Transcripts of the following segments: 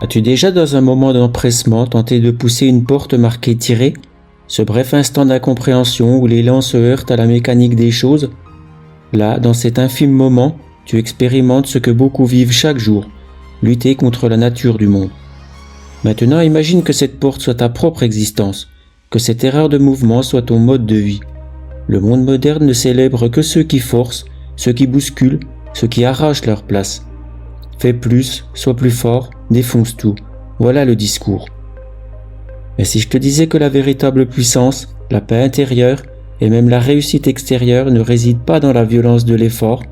As-tu déjà dans un moment d'empressement tenté de pousser une porte marquée tirer? Ce bref instant d'incompréhension où l'élan se heurte à la mécanique des choses? Là, dans cet infime moment, tu expérimentes ce que beaucoup vivent chaque jour, lutter contre la nature du monde. Maintenant, imagine que cette porte soit ta propre existence, que cette erreur de mouvement soit ton mode de vie. Le monde moderne ne célèbre que ceux qui forcent, ceux qui bousculent, ceux qui arrachent leur place. Fais plus, sois plus fort, défonce tout. Voilà le discours. Mais si je te disais que la véritable puissance, la paix intérieure et même la réussite extérieure ne résident pas dans la violence de l'effort,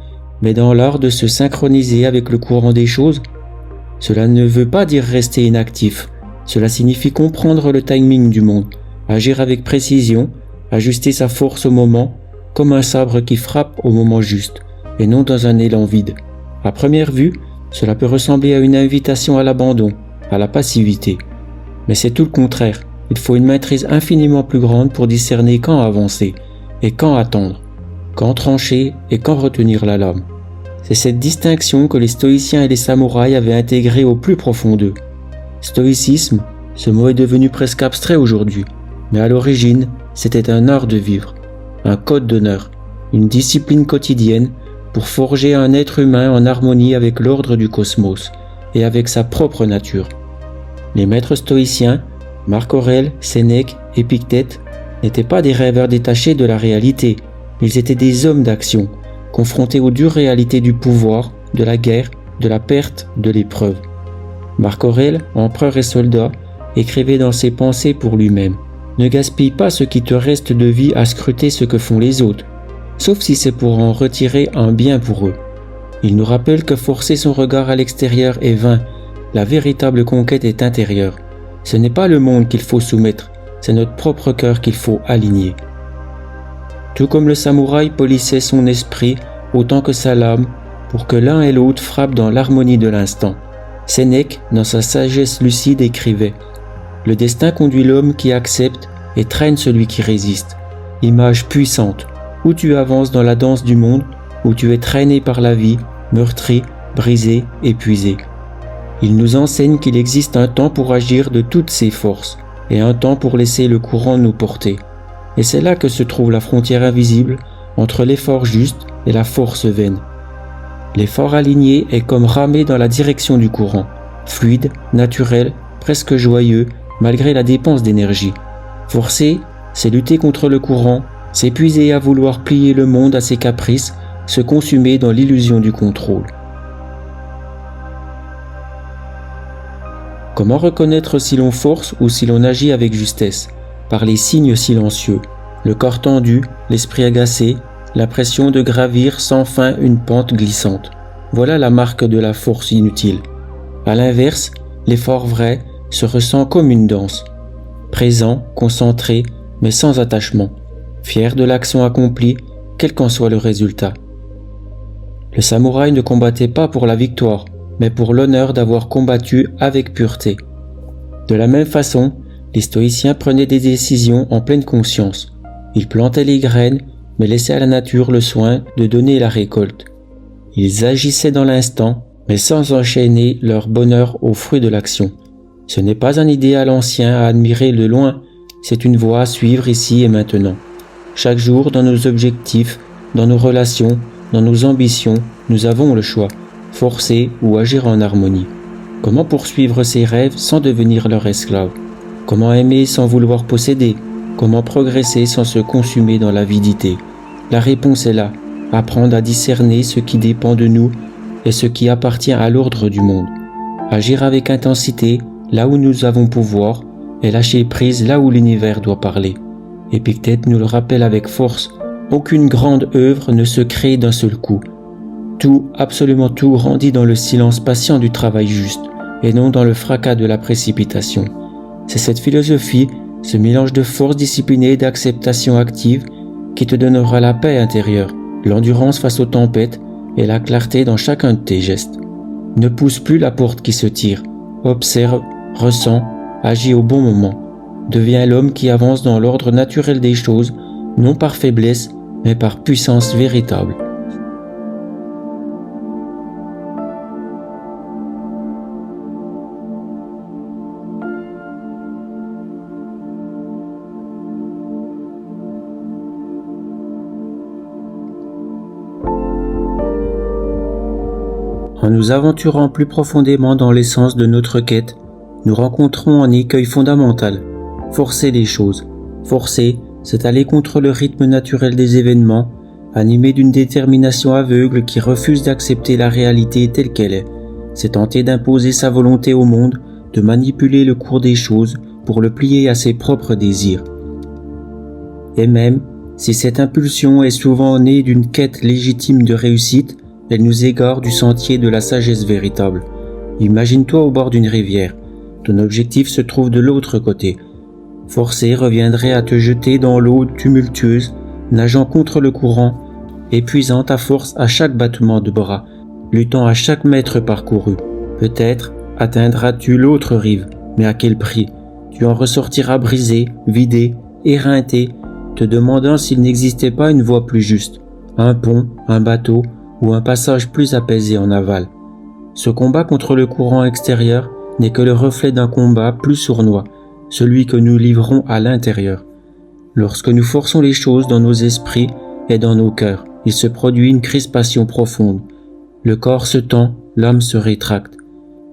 mais dans l'art de se synchroniser avec le courant des choses? Cela ne veut pas dire rester inactif. Cela signifie comprendre le timing du monde, agir avec précision, ajuster sa force au moment, comme un sabre qui frappe au moment juste, et non dans un élan vide. À première vue, cela peut ressembler à une invitation à l'abandon, à la passivité. Mais c'est tout le contraire. Il faut une maîtrise infiniment plus grande pour discerner quand avancer et quand attendre, quand trancher et quand retenir la lame. C'est cette distinction que les stoïciens et les samouraïs avaient intégrée au plus profond d'eux. Stoïcisme, ce mot est devenu presque abstrait aujourd'hui, mais à l'origine, c'était un art de vivre, un code d'honneur, une discipline quotidienne pour forger un être humain en harmonie avec l'ordre du cosmos et avec sa propre nature. Les maîtres stoïciens, Marc Aurèle, Sénèque, Épictète, n'étaient pas des rêveurs détachés de la réalité, ils étaient des hommes d'action, confrontés aux dures réalités du pouvoir, de la guerre, de la perte, de l'épreuve. Marc Aurèle, empereur et soldat, écrivait dans ses pensées pour lui-même: « Ne gaspille pas ce qui te reste de vie à scruter ce que font les autres, sauf si c'est pour en retirer un bien pour eux. » Il nous rappelle que forcer son regard à l'extérieur est vain. La véritable conquête est intérieure. Ce n'est pas le monde qu'il faut soumettre, c'est notre propre cœur qu'il faut aligner. Tout comme le samouraï polissait son esprit autant que sa lame pour que l'un et l'autre frappent dans l'harmonie de l'instant. Sénèque, dans sa sagesse lucide, écrivait: « Le destin conduit l'homme qui accepte et traîne celui qui résiste. » Image puissante, où tu avances dans la danse du monde, où tu es traîné par la vie, meurtri, brisé, épuisé. Il nous enseigne qu'il existe un temps pour agir de toutes ses forces et un temps pour laisser le courant nous porter. Et c'est là que se trouve la frontière invisible entre l'effort juste et la force vaine. L'effort aligné est comme ramer dans la direction du courant, fluide, naturel, presque joyeux, malgré la dépense d'énergie. Forcer, c'est lutter contre le courant, s'épuiser à vouloir plier le monde à ses caprices, se consumer dans l'illusion du contrôle. Comment reconnaître si l'on force ou si l'on agit avec justesse? Par les signes silencieux, le corps tendu, l'esprit agacé, l'impression de gravir sans fin une pente glissante. Voilà la marque de la force inutile. À l'inverse, l'effort vrai se ressent comme une danse. Présent, concentré, mais sans attachement. Fier de l'action accomplie, quel qu'en soit le résultat. Le samouraï ne combattait pas pour la victoire, mais pour l'honneur d'avoir combattu avec pureté. De la même façon, les stoïciens prenaient des décisions en pleine conscience. Ils plantaient les graines, mais laissaient à la nature le soin de donner la récolte. Ils agissaient dans l'instant, mais sans enchaîner leur bonheur aux fruits de l'action. Ce n'est pas un idéal ancien à admirer de loin, c'est une voie à suivre ici et maintenant. Chaque jour, dans nos objectifs, dans nos relations, dans nos ambitions, nous avons le choix, forcer ou agir en harmonie. Comment poursuivre ses rêves sans devenir leur esclave? Comment aimer sans vouloir posséder? Comment progresser sans se consumer dans l'avidité? La réponse est là, apprendre à discerner ce qui dépend de nous et ce qui appartient à l'ordre du monde. Agir avec intensité là où nous avons pouvoir et lâcher prise là où l'univers doit parler. Épictète nous le rappelle avec force, aucune grande œuvre ne se crée d'un seul coup. Tout, absolument tout, grandit dans le silence patient du travail juste et non dans le fracas de la précipitation. C'est cette philosophie, ce mélange de force disciplinée et d'acceptation active qui te donnera la paix intérieure, l'endurance face aux tempêtes et la clarté dans chacun de tes gestes. Ne pousse plus la porte qui se tire, observe, ressens, agis au bon moment. Deviens l'homme qui avance dans l'ordre naturel des choses, non par faiblesse, mais par puissance véritable. En nous aventurant plus profondément dans l'essence de notre quête, nous rencontrons un écueil fondamental. Forcer les choses. Forcer, c'est aller contre le rythme naturel des événements, animé d'une détermination aveugle qui refuse d'accepter la réalité telle qu'elle est. C'est tenter d'imposer sa volonté au monde, de manipuler le cours des choses pour le plier à ses propres désirs. Et même, si cette impulsion est souvent née d'une quête légitime de réussite, elle nous égare du sentier de la sagesse véritable. Imagine-toi au bord d'une rivière. Ton objectif se trouve de l'autre côté. Forcer reviendrait à te jeter dans l'eau tumultueuse, nageant contre le courant, épuisant ta force à chaque battement de bras, luttant à chaque mètre parcouru. Peut-être atteindras-tu l'autre rive, mais à quel prix? Tu en ressortiras brisé, vidé, éreinté, te demandant s'il n'existait pas une voie plus juste, un pont, un bateau ou un passage plus apaisé en aval. Ce combat contre le courant extérieur n'est que le reflet d'un combat plus sournois, celui que nous livrons à l'intérieur. Lorsque nous forçons les choses dans nos esprits et dans nos cœurs, il se produit une crispation profonde. Le corps se tend, l'âme se rétracte.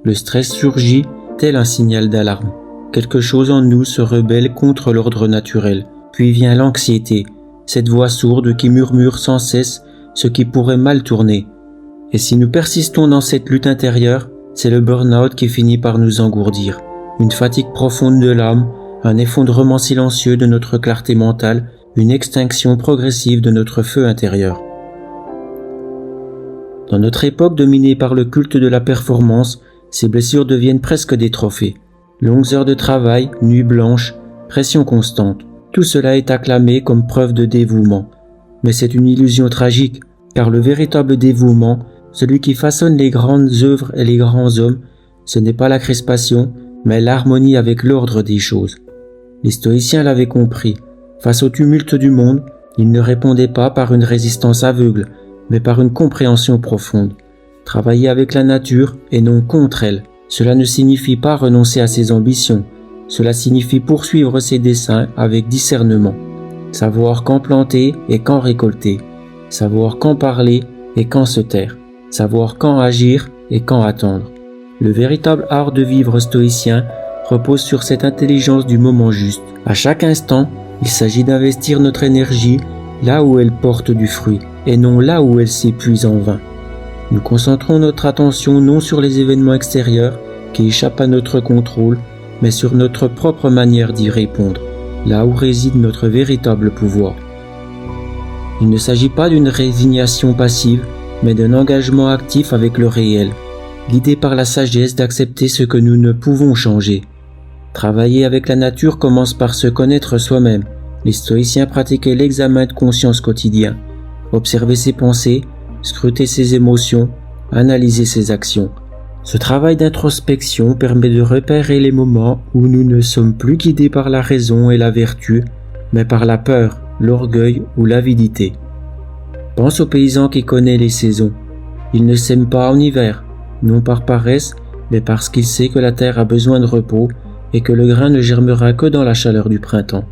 Le stress surgit tel un signal d'alarme. Quelque chose en nous se rebelle contre l'ordre naturel. Puis vient l'anxiété, cette voix sourde qui murmure sans cesse ce qui pourrait mal tourner. Et si nous persistons dans cette lutte intérieure, c'est le burn-out qui finit par nous engourdir. Une fatigue profonde de l'âme, un effondrement silencieux de notre clarté mentale, une extinction progressive de notre feu intérieur. Dans notre époque dominée par le culte de la performance, ces blessures deviennent presque des trophées. Longues heures de travail, nuits blanches, pression constante. Tout cela est acclamé comme preuve de dévouement. Mais c'est une illusion tragique, car le véritable dévouement, celui qui façonne les grandes œuvres et les grands hommes, ce n'est pas la crispation, mais l'harmonie avec l'ordre des choses. Les stoïciens l'avaient compris. Face au tumulte du monde, ils ne répondaient pas par une résistance aveugle, mais par une compréhension profonde. Travailler avec la nature et non contre elle, cela ne signifie pas renoncer à ses ambitions, cela signifie poursuivre ses desseins avec discernement. Savoir quand planter et quand récolter, savoir quand parler et quand se taire, savoir quand agir et quand attendre. Le véritable art de vivre stoïcien repose sur cette intelligence du moment juste. À chaque instant, il s'agit d'investir notre énergie là où elle porte du fruit et non là où elle s'épuise en vain. Nous concentrons notre attention non sur les événements extérieurs qui échappent à notre contrôle, mais sur notre propre manière d'y répondre, là où réside notre véritable pouvoir. Il ne s'agit pas d'une résignation passive, mais d'un engagement actif avec le réel, guidé par la sagesse d'accepter ce que nous ne pouvons changer. Travailler avec la nature commence par se connaître soi-même. Les stoïciens pratiquaient l'examen de conscience quotidien, observer ses pensées, scruter ses émotions, analyser ses actions. Ce travail d'introspection permet de repérer les moments où nous ne sommes plus guidés par la raison et la vertu, mais par la peur, l'orgueil ou l'avidité. Pense au paysan qui connaît les saisons. Il ne sème pas en hiver, non par paresse, mais parce qu'il sait que la terre a besoin de repos et que le grain ne germera que dans la chaleur du printemps.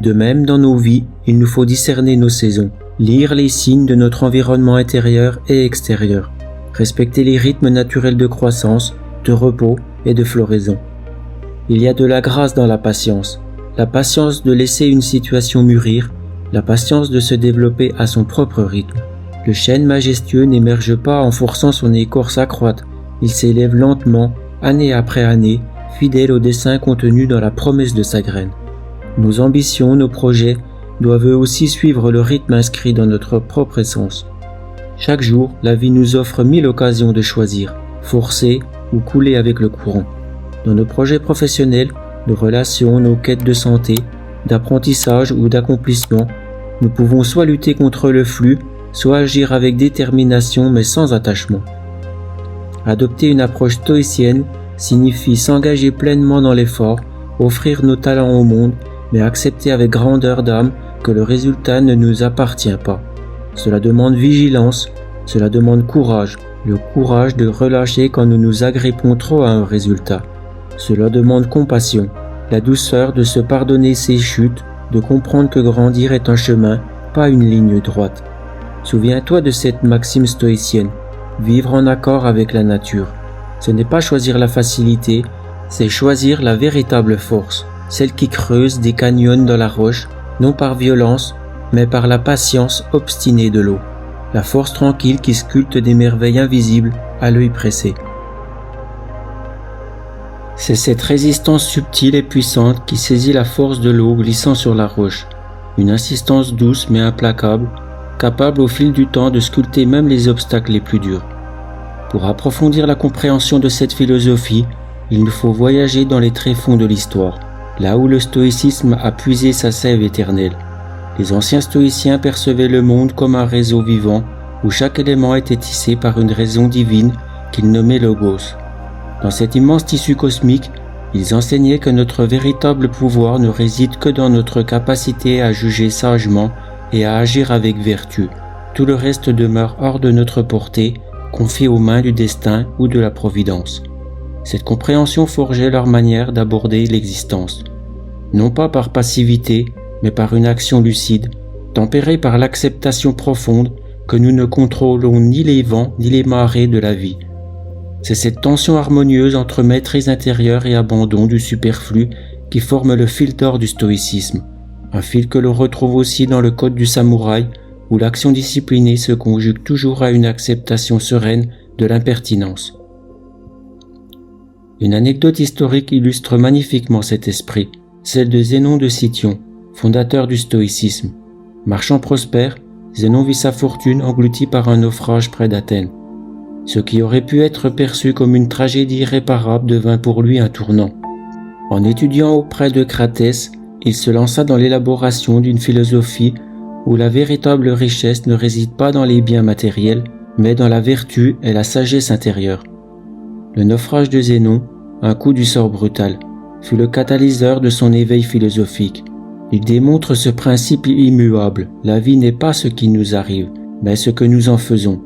De même, dans nos vies, il nous faut discerner nos saisons, lire les signes de notre environnement intérieur et extérieur, respecter les rythmes naturels de croissance, de repos et de floraison. Il y a de la grâce dans la patience de laisser une situation mûrir, la patience de se développer à son propre rythme. Le chêne majestueux n'émerge pas en forçant son écorce à croître, il s'élève lentement, année après année, fidèle au dessein contenu dans la promesse de sa graine. Nos ambitions, nos projets doivent eux aussi suivre le rythme inscrit dans notre propre essence. Chaque jour, la vie nous offre 1000 occasions de choisir, forcer ou couler avec le courant. Dans nos projets professionnels, nos relations, nos quêtes de santé, d'apprentissage ou d'accomplissement, nous pouvons soit lutter contre le flux, soit agir avec détermination mais sans attachement. Adopter une approche stoïcienne signifie s'engager pleinement dans l'effort, offrir nos talents au monde, mais accepter avec grandeur d'âme que le résultat ne nous appartient pas. Cela demande vigilance, cela demande courage, le courage de relâcher quand nous nous agrippons trop à un résultat. Cela demande compassion, la douceur de se pardonner ses chutes, de comprendre que grandir est un chemin, pas une ligne droite. Souviens-toi de cette maxime stoïcienne. vivre en accord avec la nature. Ce n'est pas choisir la facilité, c'est choisir la véritable force, celle qui creuse des canyons dans la roche, non par violence, mais par la patience obstinée de l'eau, la force tranquille qui sculpte des merveilles invisibles à l'œil pressé. C'est cette résistance subtile et puissante qui saisit la force de l'eau glissant sur la roche, une insistance douce mais implacable, capable au fil du temps de sculpter même les obstacles les plus durs. Pour approfondir la compréhension de cette philosophie, il nous faut voyager dans les tréfonds de l'histoire, là où le stoïcisme a puisé sa sève éternelle. Les anciens stoïciens percevaient le monde comme un réseau vivant, où chaque élément était tissé par une raison divine qu'ils nommaient Logos. Dans cet immense tissu cosmique, ils enseignaient que notre véritable pouvoir ne réside que dans notre capacité à juger sagement et à agir avec vertu. Tout le reste demeure hors de notre portée, confié aux mains du destin ou de la providence. Cette compréhension forgeait leur manière d'aborder l'existence, non pas par passivité, mais par une action lucide, tempérée par l'acceptation profonde que nous ne contrôlons ni les vents ni les marées de la vie. C'est cette tension harmonieuse entre maîtrise intérieure et abandon du superflu qui forme le fil d'or du stoïcisme, un fil que l'on retrouve aussi dans le code du samouraï, où l'action disciplinée se conjugue toujours à une acceptation sereine de l'impertinence. Une anecdote historique illustre magnifiquement cet esprit, celle de Zénon de Cityon, fondateur du stoïcisme. Marchand prospère, Zénon vit sa fortune engloutie par un naufrage près d'Athènes. Ce qui aurait pu être perçu comme une tragédie irréparable devint pour lui un tournant. En étudiant auprès de Cratès, il se lança dans l'élaboration d'une philosophie où la véritable richesse ne réside pas dans les biens matériels, mais dans la vertu et la sagesse intérieure. Le naufrage de Zénon, un coup du sort brutal, fut le catalyseur de son éveil philosophique. Il démontre ce principe immuable: la vie n'est pas ce qui nous arrive, mais ce que nous en faisons.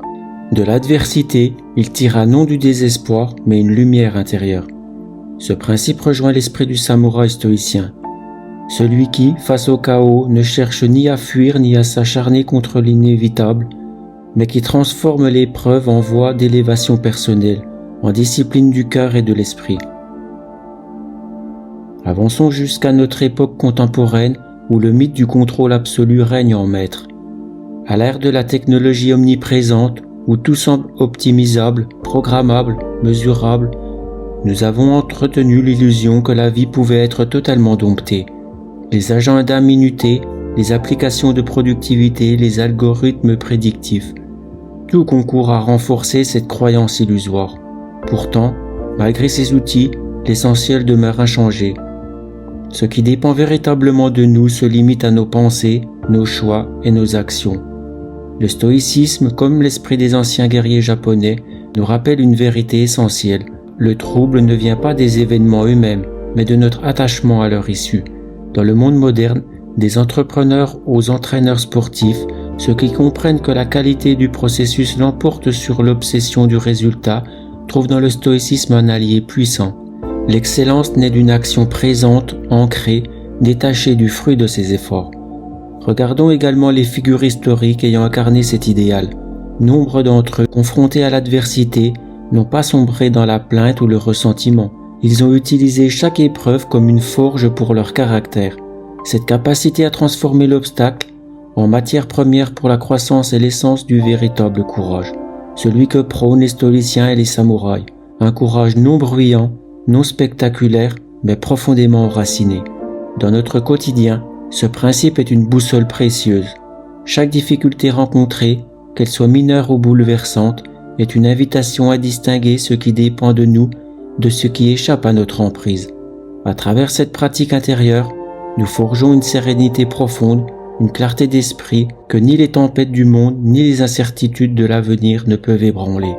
De l'adversité, il tira non du désespoir, mais une lumière intérieure. Ce principe rejoint l'esprit du samouraï stoïcien. Celui qui, face au chaos, ne cherche ni à fuir ni à s'acharner contre l'inévitable, mais qui transforme l'épreuve en voie d'élévation personnelle, en discipline du cœur et de l'esprit. Avançons jusqu'à notre époque contemporaine où le mythe du contrôle absolu règne en maître. À l'ère de la technologie omniprésente, où tout semble optimisable, programmable, mesurable, nous avons entretenu l'illusion que la vie pouvait être totalement domptée. Les agendas minutés, les applications de productivité, les algorithmes prédictifs, tout concourt à renforcer cette croyance illusoire. Pourtant, malgré ces outils, l'essentiel demeure inchangé. Ce qui dépend véritablement de nous se limite à nos pensées, nos choix et nos actions. Le stoïcisme, comme l'esprit des anciens guerriers japonais, nous rappelle une vérité essentielle. Le trouble ne vient pas des événements eux-mêmes, mais de notre attachement à leur issue. Dans le monde moderne, des entrepreneurs aux entraîneurs sportifs, ceux qui comprennent que la qualité du processus l'emporte sur l'obsession du résultat, trouvent dans le stoïcisme un allié puissant. L'excellence naît d'une action présente, ancrée, détachée du fruit de ses efforts. Regardons également les figures historiques ayant incarné cet idéal. Nombre d'entre eux, confrontés à l'adversité, n'ont pas sombré dans la plainte ou le ressentiment. Ils ont utilisé chaque épreuve comme une forge pour leur caractère. Cette capacité à transformer l'obstacle en matière première pour la croissance est l'essence du véritable courage. Celui que prônent les stoïciens et les samouraïs. Un courage non bruyant, non spectaculaire, mais profondément enraciné. Dans notre quotidien, ce principe est une boussole précieuse. Chaque difficulté rencontrée, qu'elle soit mineure ou bouleversante, est une invitation à distinguer ce qui dépend de nous de ce qui échappe à notre emprise. À travers cette pratique intérieure, nous forgeons une sérénité profonde, une clarté d'esprit que ni les tempêtes du monde ni les incertitudes de l'avenir ne peuvent ébranler.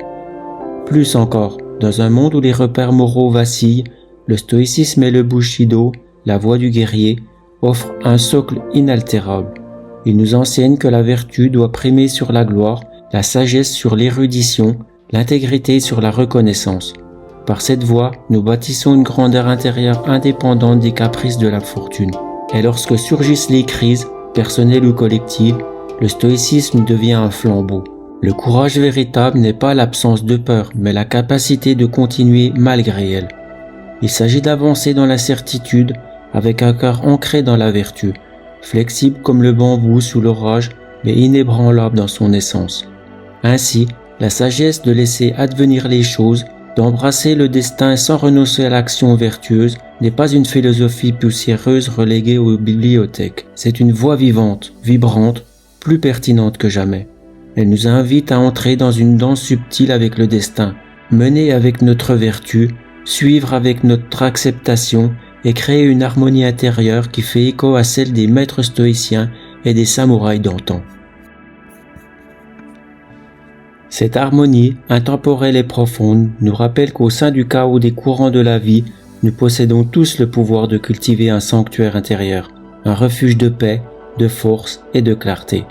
Plus encore, dans un monde où les repères moraux vacillent, le stoïcisme et le bushido, la voie du guerrier, offrent un socle inaltérable. Il nous enseigne que la vertu doit primer sur la gloire, la sagesse sur l'érudition, l'intégrité sur la reconnaissance. Par cette voie, nous bâtissons une grandeur intérieure indépendante des caprices de la fortune. Et lorsque surgissent les crises, personnelles ou collectives, le stoïcisme devient un flambeau. Le courage véritable n'est pas l'absence de peur, mais la capacité de continuer malgré elle. Il s'agit d'avancer dans l'incertitude avec un cœur ancré dans la vertu, flexible comme le bambou sous l'orage, mais inébranlable dans son essence. Ainsi, la sagesse de laisser advenir les choses, d'embrasser le destin sans renoncer à l'action vertueuse, n'est pas une philosophie poussiéreuse reléguée aux bibliothèques. C'est une voix vivante, vibrante, plus pertinente que jamais. Elle nous invite à entrer dans une danse subtile avec le destin, mener avec notre vertu, suivre avec notre acceptation et créer une harmonie intérieure qui fait écho à celle des maîtres stoïciens et des samouraïs d'antan. Cette harmonie, intemporelle et profonde, nous rappelle qu'au sein du chaos des courants de la vie, nous possédons tous le pouvoir de cultiver un sanctuaire intérieur, un refuge de paix, de force et de clarté.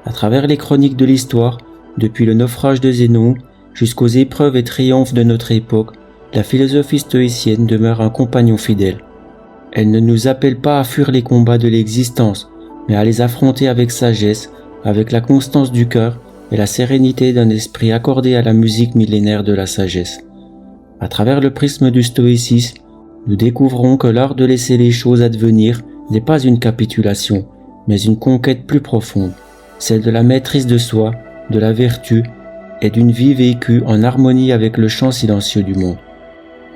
À travers les chroniques de l'histoire, depuis le naufrage de Zénon jusqu'aux épreuves et triomphes de notre époque, la philosophie stoïcienne demeure un compagnon fidèle. Elle ne nous appelle pas à fuir les combats de l'existence, mais à les affronter avec sagesse, avec la constance du cœur et la sérénité d'un esprit accordé à la musique millénaire de la sagesse. À travers le prisme du stoïcisme, nous découvrons que l'art de laisser les choses advenir n'est pas une capitulation, mais une conquête plus profonde, celle de la maîtrise de soi, de la vertu et d'une vie vécue en harmonie avec le chant silencieux du monde.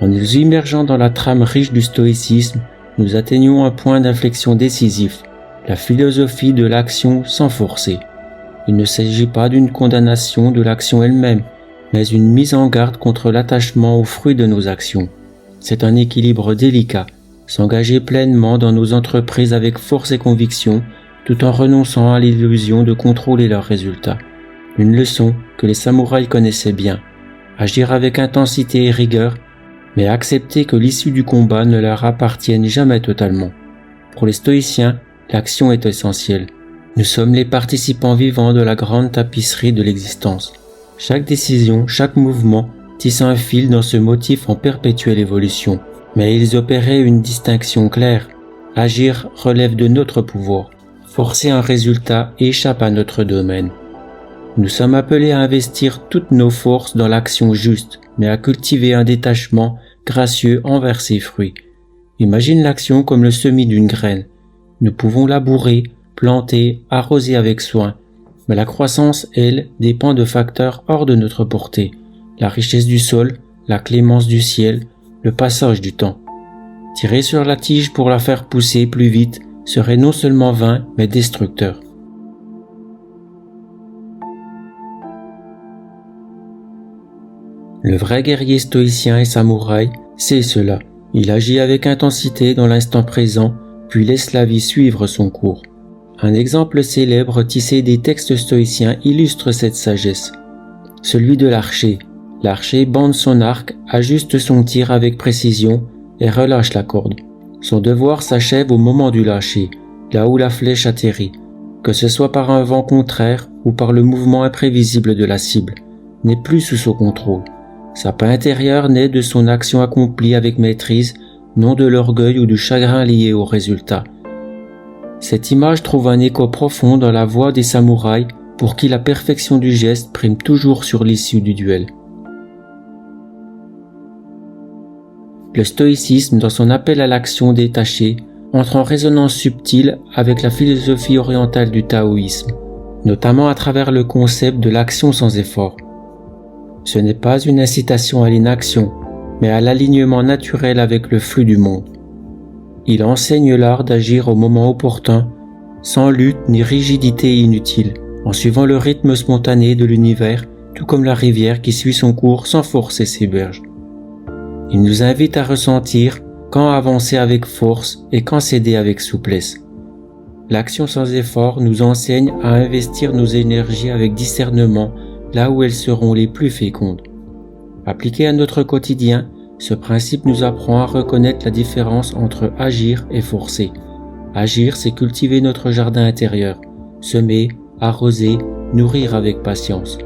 En nous immergeant dans la trame riche du stoïcisme, nous atteignons un point d'inflexion décisif, la philosophie de l'action sans forcer. Il ne s'agit pas d'une condamnation de l'action elle-même, mais une mise en garde contre l'attachement aux fruits de nos actions. C'est un équilibre délicat, s'engager pleinement dans nos entreprises avec force et conviction, tout en renonçant à l'illusion de contrôler leurs résultats. Une leçon que les samouraïs connaissaient bien. Agir avec intensité et rigueur, mais accepter que l'issue du combat ne leur appartienne jamais totalement. Pour les stoïciens, l'action est essentielle. Nous sommes les participants vivants de la grande tapisserie de l'existence. Chaque décision, chaque mouvement tisse un fil dans ce motif en perpétuelle évolution. Mais ils opéraient une distinction claire. Agir relève de notre pouvoir. Forcer un résultat échappe à notre domaine. Nous sommes appelés à investir toutes nos forces dans l'action juste, mais à cultiver un détachement gracieux envers ses fruits. Imagine l'action comme le semis d'une graine. Nous pouvons labourer, planter, arroser avec soin, mais la croissance, elle, dépend de facteurs hors de notre portée. La richesse du sol, la clémence du ciel, le passage du temps. Tirer sur la tige pour la faire pousser plus vite serait non seulement vain, mais destructeur. Le vrai guerrier stoïcien et samouraï, c'est cela. Il agit avec intensité dans l'instant présent, puis laisse la vie suivre son cours. Un exemple célèbre tissé des textes stoïciens illustre cette sagesse. Celui de l'archer. L'archer bande son arc, ajuste son tir avec précision et relâche la corde. Son devoir s'achève au moment du lâcher, là où la flèche atterrit, que ce soit par un vent contraire ou par le mouvement imprévisible de la cible, n'est plus sous son contrôle. Sa paix intérieure naît de son action accomplie avec maîtrise, non de l'orgueil ou du chagrin lié au résultat. Cette image trouve un écho profond dans la voix des samouraïs pour qui la perfection du geste prime toujours sur l'issue du duel. Le stoïcisme, dans son appel à l'action détachée, entre en résonance subtile avec la philosophie orientale du taoïsme, notamment à travers le concept de l'action sans effort. Ce n'est pas une incitation à l'inaction, mais à l'alignement naturel avec le flux du monde. Il enseigne l'art d'agir au moment opportun, sans lutte ni rigidité inutile, en suivant le rythme spontané de l'univers, tout comme la rivière qui suit son cours sans forcer ses berges. Il nous invite à ressentir quand avancer avec force et quand céder avec souplesse. L'action sans effort nous enseigne à investir nos énergies avec discernement là où elles seront les plus fécondes. Appliqué à notre quotidien, ce principe nous apprend à reconnaître la différence entre agir et forcer. Agir, c'est cultiver notre jardin intérieur, semer, arroser, nourrir avec patience.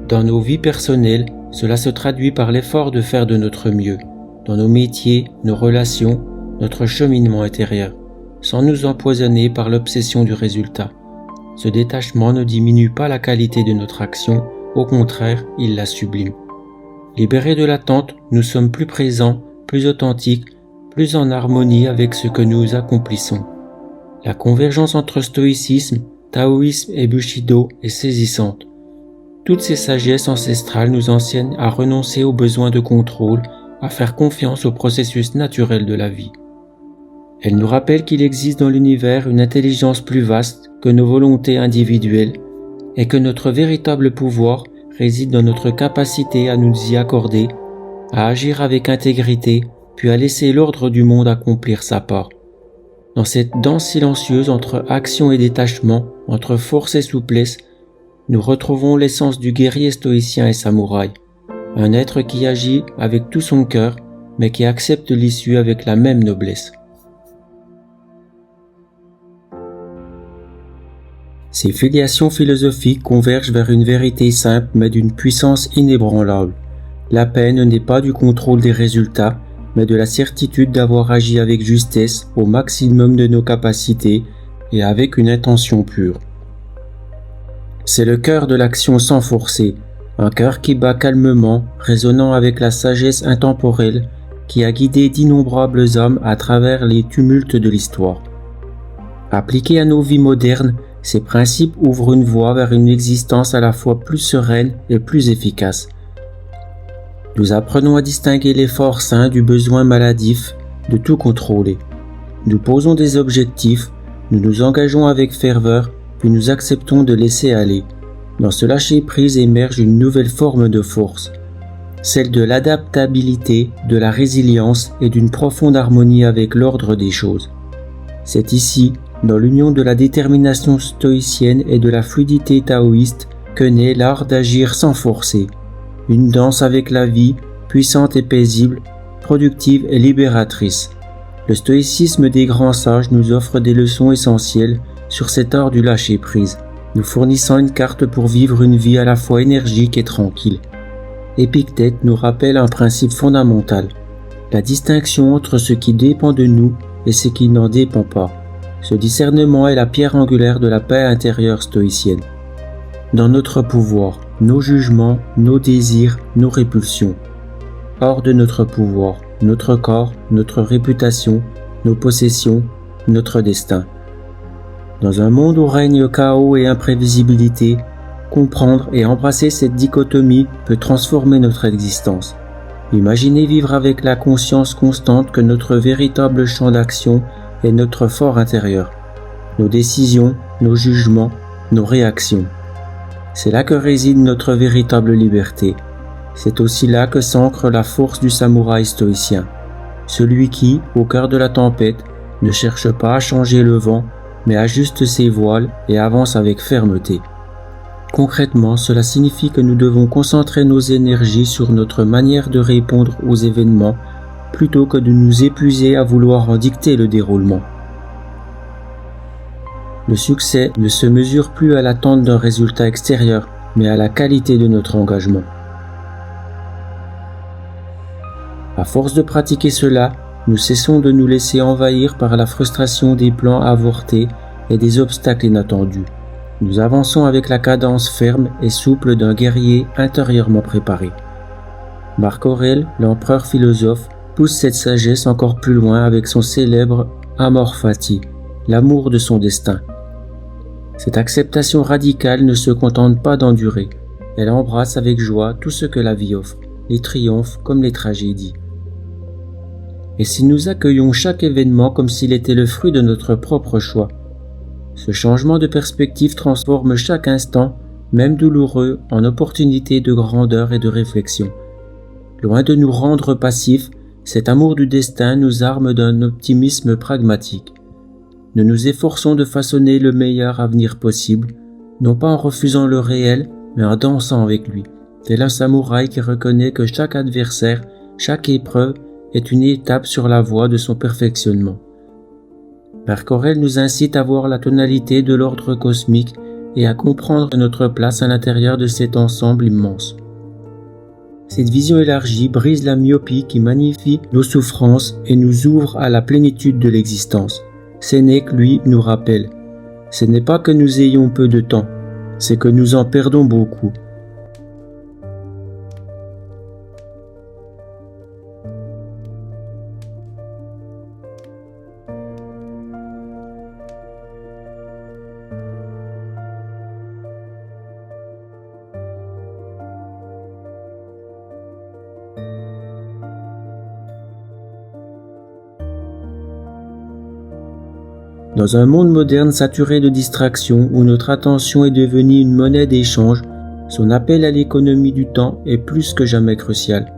Dans nos vies personnelles, cela se traduit par l'effort de faire de notre mieux, dans nos métiers, nos relations, notre cheminement intérieur, sans nous empoisonner par l'obsession du résultat. Ce détachement ne diminue pas la qualité de notre action, au contraire, il la sublime. Libérés de l'attente, nous sommes plus présents, plus authentiques, plus en harmonie avec ce que nous accomplissons. La convergence entre stoïcisme, taoïsme et bushido est saisissante. Toutes ces sagesses ancestrales nous enseignent à renoncer au besoin de contrôle, à faire confiance au processus naturel de la vie. Elles nous rappellent qu'il existe dans l'univers une intelligence plus vaste que nos volontés individuelles et que notre véritable pouvoir réside dans notre capacité à nous y accorder, à agir avec intégrité, puis à laisser l'ordre du monde accomplir sa part. Dans cette danse silencieuse entre action et détachement, entre force et souplesse, nous retrouvons l'essence du guerrier stoïcien et samouraï, un être qui agit avec tout son cœur, mais qui accepte l'issue avec la même noblesse. Ces filiations philosophiques convergent vers une vérité simple mais d'une puissance inébranlable. La peine n'est pas du contrôle des résultats, mais de la certitude d'avoir agi avec justesse au maximum de nos capacités et avec une intention pure. C'est le cœur de l'action sans forcer, un cœur qui bat calmement, résonnant avec la sagesse intemporelle qui a guidé d'innombrables hommes à travers les tumultes de l'histoire. Appliqués à nos vies modernes, ces principes ouvrent une voie vers une existence à la fois plus sereine et plus efficace. Nous apprenons à distinguer l'effort sain du besoin maladif de tout contrôler. Nous posons des objectifs, nous nous engageons avec ferveur, puis nous acceptons de laisser aller. Dans ce lâcher-prise émerge une nouvelle forme de force, celle de l'adaptabilité, de la résilience et d'une profonde harmonie avec l'ordre des choses. C'est ici, dans l'union de la détermination stoïcienne et de la fluidité taoïste, que naît l'art d'agir sans forcer. Une danse avec la vie, puissante et paisible, productive et libératrice. Le stoïcisme des grands sages nous offre des leçons essentielles sur cet art du lâcher-prise, nous fournissant une carte pour vivre une vie à la fois énergique et tranquille. Épictète nous rappelle un principe fondamental, la distinction entre ce qui dépend de nous et ce qui n'en dépend pas. Ce discernement est la pierre angulaire de la paix intérieure stoïcienne. Dans notre pouvoir, nos jugements, nos désirs, nos répulsions. Hors de notre pouvoir, notre corps, notre réputation, nos possessions, notre destin. Dans un monde où règne chaos et imprévisibilité, comprendre et embrasser cette dichotomie peut transformer notre existence. Imaginez vivre avec la conscience constante que notre véritable champ d'action est notre fort intérieur, nos décisions, nos jugements, nos réactions. C'est là que réside notre véritable liberté. C'est aussi là que s'ancre la force du samouraï stoïcien, celui qui, au cœur de la tempête, ne cherche pas à changer le vent, mais ajuste ses voiles et avance avec fermeté. Concrètement, cela signifie que nous devons concentrer nos énergies sur notre manière de répondre aux événements plutôt que de nous épuiser à vouloir en dicter le déroulement. Le succès ne se mesure plus à l'attente d'un résultat extérieur, mais à la qualité de notre engagement. À force de pratiquer cela, nous cessons de nous laisser envahir par la frustration des plans avortés et des obstacles inattendus. Nous avançons avec la cadence ferme et souple d'un guerrier intérieurement préparé. Marc Aurèle, l'empereur philosophe, pousse cette sagesse encore plus loin avec son célèbre Amor Fati, l'amour de son destin. Cette acceptation radicale ne se contente pas d'endurer, elle embrasse avec joie tout ce que la vie offre, les triomphes comme les tragédies. Et si nous accueillons chaque événement comme s'il était le fruit de notre propre choix, ce changement de perspective transforme chaque instant, même douloureux, en opportunité de grandeur et de réflexion. Loin de nous rendre passifs, cet amour du destin nous arme d'un optimisme pragmatique. Nous nous efforçons de façonner le meilleur avenir possible, non pas en refusant le réel, mais en dansant avec lui, tel un samouraï qui reconnaît que chaque adversaire, chaque épreuve est une étape sur la voie de son perfectionnement. Marc Aurèle nous incite à voir la tonalité de l'ordre cosmique et à comprendre notre place à l'intérieur de cet ensemble immense. Cette vision élargie brise la myopie qui magnifie nos souffrances et nous ouvre à la plénitude de l'existence. Sénèque, lui, nous rappelle: Ce n'est pas que nous ayons peu de temps, c'est que nous en perdons beaucoup. Dans un monde moderne saturé de distractions où notre attention est devenue une monnaie d'échange, son appel à l'économie du temps est plus que jamais crucial.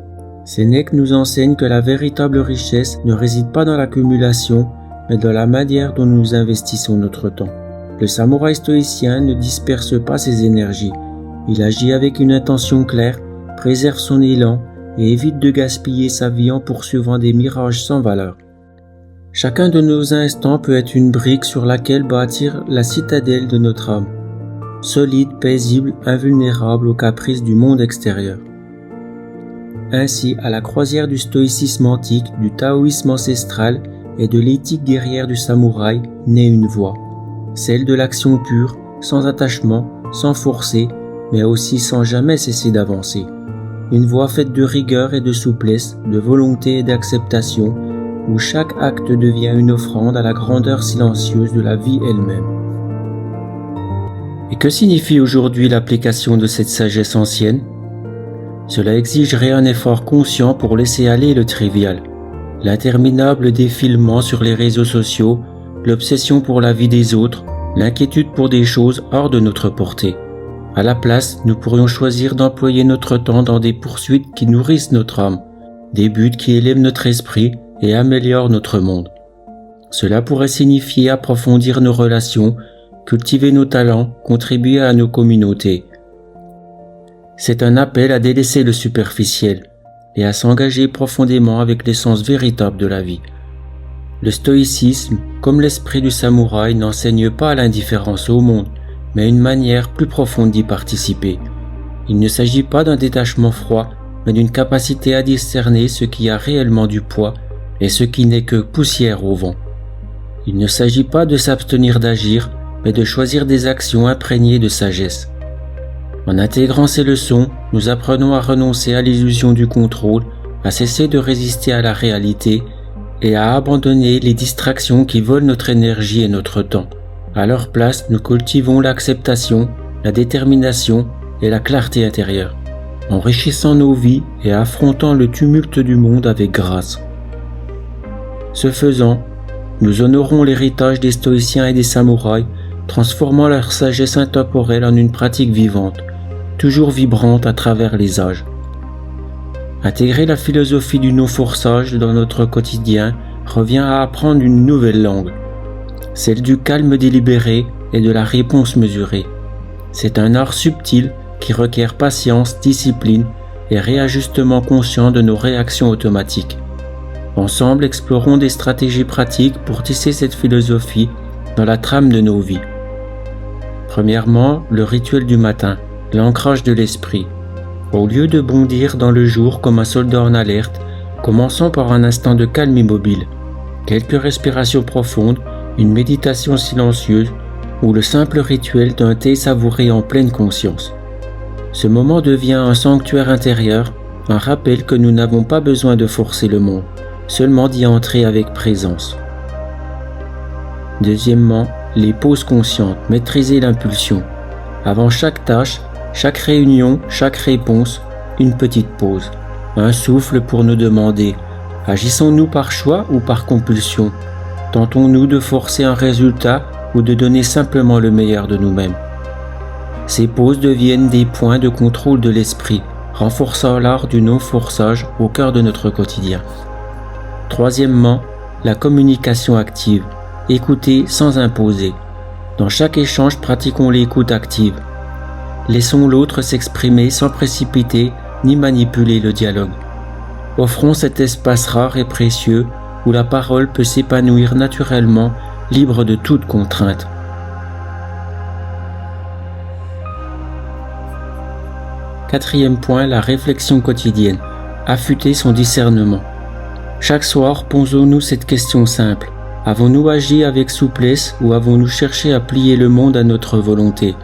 Sénèque nous enseigne que la véritable richesse ne réside pas dans l'accumulation, mais dans la manière dont nous investissons notre temps. Le samouraï stoïcien ne disperse pas ses énergies. Il agit avec une intention claire, préserve son élan et évite de gaspiller sa vie en poursuivant des mirages sans valeur. Chacun de nos instants peut être une brique sur laquelle bâtir la citadelle de notre âme, solide, paisible, invulnérable aux caprices du monde extérieur. Ainsi, à la croisière du stoïcisme antique, du taoïsme ancestral et de l'éthique guerrière du samouraï, naît une voie, celle de l'action pure, sans attachement, sans forcer, mais aussi sans jamais cesser d'avancer. Une voie faite de rigueur et de souplesse, de volonté et d'acceptation, où chaque acte devient une offrande à la grandeur silencieuse de la vie elle-même. Et que signifie aujourd'hui l'application de cette sagesse ancienne ? Cela exigerait un effort conscient pour laisser aller le trivial, l'interminable défilement sur les réseaux sociaux, l'obsession pour la vie des autres, l'inquiétude pour des choses hors de notre portée. À la place, nous pourrions choisir d'employer notre temps dans des poursuites qui nourrissent notre âme, des buts qui élèvent notre esprit et améliorent notre monde. Cela pourrait signifier approfondir nos relations, cultiver nos talents, contribuer à nos communautés. C'est un appel à délaisser le superficiel et à s'engager profondément avec l'essence véritable de la vie. Le stoïcisme, comme l'esprit du samouraï, n'enseigne pas l'indifférence au monde, mais une manière plus profonde d'y participer. Il ne s'agit pas d'un détachement froid, mais d'une capacité à discerner ce qui a réellement du poids et ce qui n'est que poussière au vent. Il ne s'agit pas de s'abstenir d'agir, mais de choisir des actions imprégnées de sagesse. En intégrant ces leçons, nous apprenons à renoncer à l'illusion du contrôle, à cesser de résister à la réalité et à abandonner les distractions qui volent notre énergie et notre temps. À leur place, nous cultivons l'acceptation, la détermination et la clarté intérieure, enrichissant nos vies et affrontant le tumulte du monde avec grâce. Ce faisant, nous honorons l'héritage des stoïciens et des samouraïs, transformant leur sagesse intemporelle en une pratique vivante, toujours vibrante à travers les âges. Intégrer la philosophie du non-forçage dans notre quotidien revient à apprendre une nouvelle langue, celle du calme délibéré et de la réponse mesurée. C'est un art subtil qui requiert patience, discipline et réajustement conscient de nos réactions automatiques. Ensemble, explorons des stratégies pratiques pour tisser cette philosophie dans la trame de nos vies. Premièrement, le rituel du matin, l'ancrage de l'esprit. Au lieu de bondir dans le jour comme un soldat en alerte, commençons par un instant de calme immobile, quelques respirations profondes, une méditation silencieuse ou le simple rituel d'un thé savouré en pleine conscience. Ce moment devient un sanctuaire intérieur, un rappel que nous n'avons pas besoin de forcer le monde, seulement d'y entrer avec présence. Deuxièmement, les pauses conscientes, maîtriser l'impulsion. Avant chaque tâche, chaque réunion, chaque réponse, une petite pause, un souffle pour nous demander, agissons-nous par choix ou par compulsion ? Tentons-nous de forcer un résultat ou de donner simplement le meilleur de nous-mêmes ? Ces pauses deviennent des points de contrôle de l'esprit, renforçant l'art du non-forçage au cœur de notre quotidien. Troisièmement, la communication active, écouter sans imposer. Dans chaque échange, pratiquons l'écoute active. Laissons l'autre s'exprimer sans précipiter ni manipuler le dialogue. Offrons cet espace rare et précieux où la parole peut s'épanouir naturellement, libre de toute contrainte. Quatrième point, la réflexion quotidienne. Affûter son discernement. Chaque soir, posons-nous cette question simple. Avons-nous agi avec souplesse ou avons-nous cherché à plier le monde à notre volonté?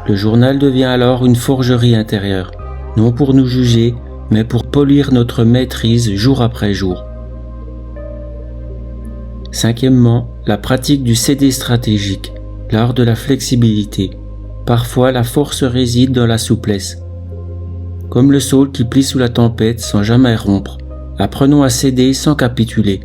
Le journal devient alors une forgerie intérieure, non pour nous juger, mais pour polir notre maîtrise jour après jour. Cinquièmement, la pratique du CD stratégique, l'art de la flexibilité. Parfois, la force réside dans la souplesse. Comme le saule qui plie sous la tempête sans jamais rompre, apprenons à céder sans capituler.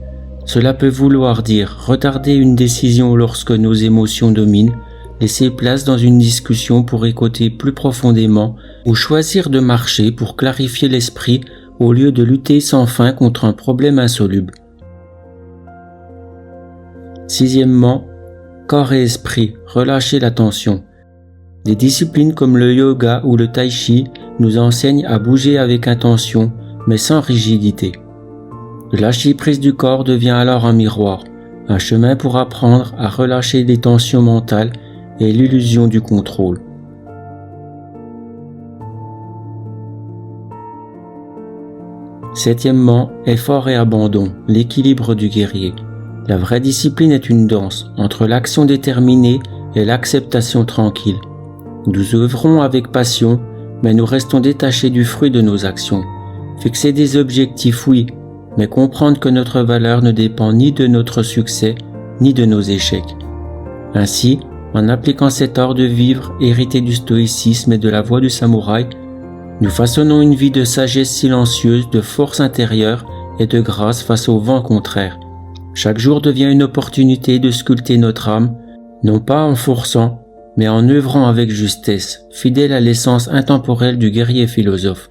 Cela peut vouloir dire retarder une décision lorsque nos émotions dominent, laisser place dans une discussion pour écouter plus profondément ou choisir de marcher pour clarifier l'esprit au lieu de lutter sans fin contre un problème insoluble. Sixièmement, corps et esprit, relâchez la tension. Des disciplines comme le yoga ou le tai chi nous enseignent à bouger avec intention, mais sans rigidité. Le lâcher-prise du corps devient alors un miroir, un chemin pour apprendre à relâcher les tensions mentales et l'illusion du contrôle. Septièmement, effort et abandon, l'équilibre du guerrier. La vraie discipline est une danse entre l'action déterminée et l'acceptation tranquille. Nous œuvrons avec passion, mais nous restons détachés du fruit de nos actions. Fixer des objectifs, oui, mais comprendre que notre valeur ne dépend ni de notre succès, ni de nos échecs. Ainsi, en appliquant cet art de vivre hérité du stoïcisme et de la voie du samouraï, nous façonnons une vie de sagesse silencieuse, de force intérieure et de grâce face au vent contraire. Chaque jour devient une opportunité de sculpter notre âme, non pas en forçant, mais en œuvrant avec justesse, fidèle à l'essence intemporelle du guerrier philosophe.